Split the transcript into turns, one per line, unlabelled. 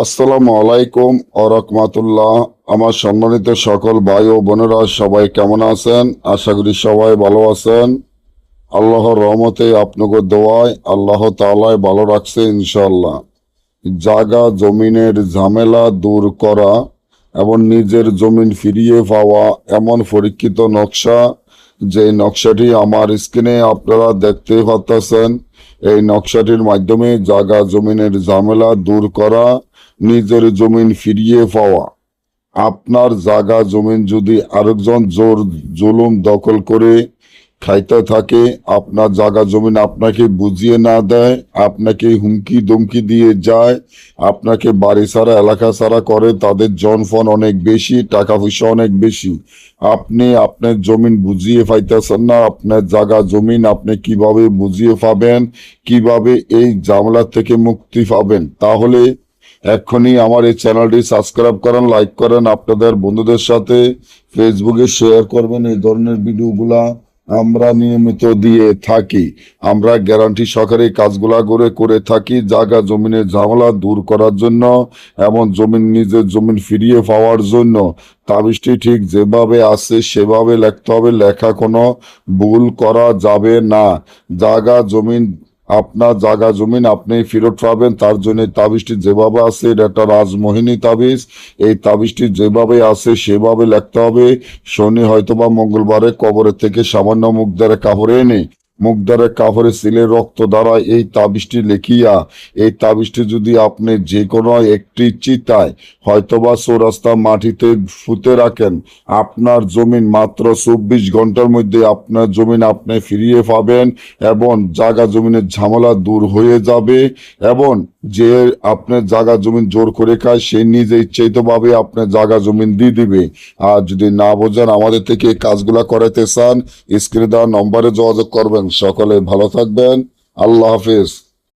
আসসালামু আলাইকুম ওয়া রাহমাতুল্লাহ। আমার সম্মানিত সকল ভাই ও বোনেরা সবাই কেমন আছেন? আশা করি সবাই ভালো আছেন। আল্লাহর রহমতে আপনাকে দোয়ায় আল্লাহ তাআলাই ভালো রাখছে ইনশাআল্লাহ। জাগা জমিনের ঝামেলা দূর করা এবং নিজের জমিন ফিরিয়ে পাওয়া এমন পরীক্ষিত নকশা, যে নকশাটি আমার স্ক্রিনে আপনারা দেখতে পাচ্ছেন। এই নকশাটির মাধ্যমে জাগা জমিনের ঝামেলা দূর করা, নিজের জমিন ফিরিয়ে পাওয়া। আপনার জাগা জমিন যদি আরেকজন জোর জুলুম দখল করে খাইতে থাকে, আপনার জাগা জমিন আপনাকে বুঝিয়ে না দেয়, আপনাকে হুমকি ধমকি দিয়ে যায়, আপনাকে বাড়ি ছাড়া এলাকা ছাড়া করে, তাদের জনফন অনেক বেশি, টাকা পয়সা অনেক বেশি, আপনি আপনার জমিন বুঝিয়ে পাইতেছেন না, আপনার জাগা জমিন আপনি কিভাবে বুঝিয়ে পাবেন, কিভাবে এই ঝামেলা থেকে মুক্তি পাবেন? তাহলে এক্ষুনি আমার এই চ্যানেলটি সাবস্ক্রাইব করেন, লাইক করেন, আপনাদের বন্ধুদের সাথে ফেসবুকে শেয়ার করবেন। এই ধরনের ভিডিওগুলা আমরা নিয়মিত দিয়ে থাকি। আমরা গ্যারান্টি সহকারে কাজগুলা করে থাকি জায়গা জমিনের ঝামেলা দূর করার জন্য এবং নিজের জমিন ফিরিয়ে পাওয়ার জন্য। তাবিজটি ঠিক যেভাবে আছে সেভাবে লিখতে হবে, লেখা কোনো ভুল করা যাবে না। আপনার জায়গা জমিন আপনি ফেরত পাবেন, তার জন্য তাবিজটি যেভাবে আছে, এটা একটা রাজমোহিনী তাবিজ। এই তাবিজটি যেভাবে আছে সেভাবে লিখতে হবে। শনি হয়তোবা মঙ্গলবারে কবরের থেকে সামান্য মুখদারে কাপড়ে এনে মুখদারে কাপড়ে সিলে রক্ত দ্বারা এই তাবিজটি লিখিয়া, এই তাবিজটি যদি আপনি যে কোনো একটি চিতায় হয়তোবা চৌরাস্তা মাটিতে ফুতে রাখেন, আপনার জমিন মাত্র 24 ঘন্টার মধ্যে আপনার জমিন আপনি ফিরিয়ে পাবেন এবং জায়গা জমিনের ঝামেলা দূর হয়ে যাবে। এবং যে আপনার জায়গা জমিন জোর করে খায় সে নিজে ইচ্ছাইতভাবে আপনার জায়গা জমিন দিয়ে দিবে। আর যদি না বোঝেন, আমাদের থেকে এই কাজগুলা করাতে চান, স্ক্রিনে দেওয়া নম্বরে যোগাযোগ করবেন। সকলে ভালো থাকবেন। আল্লাহ হাফেজ।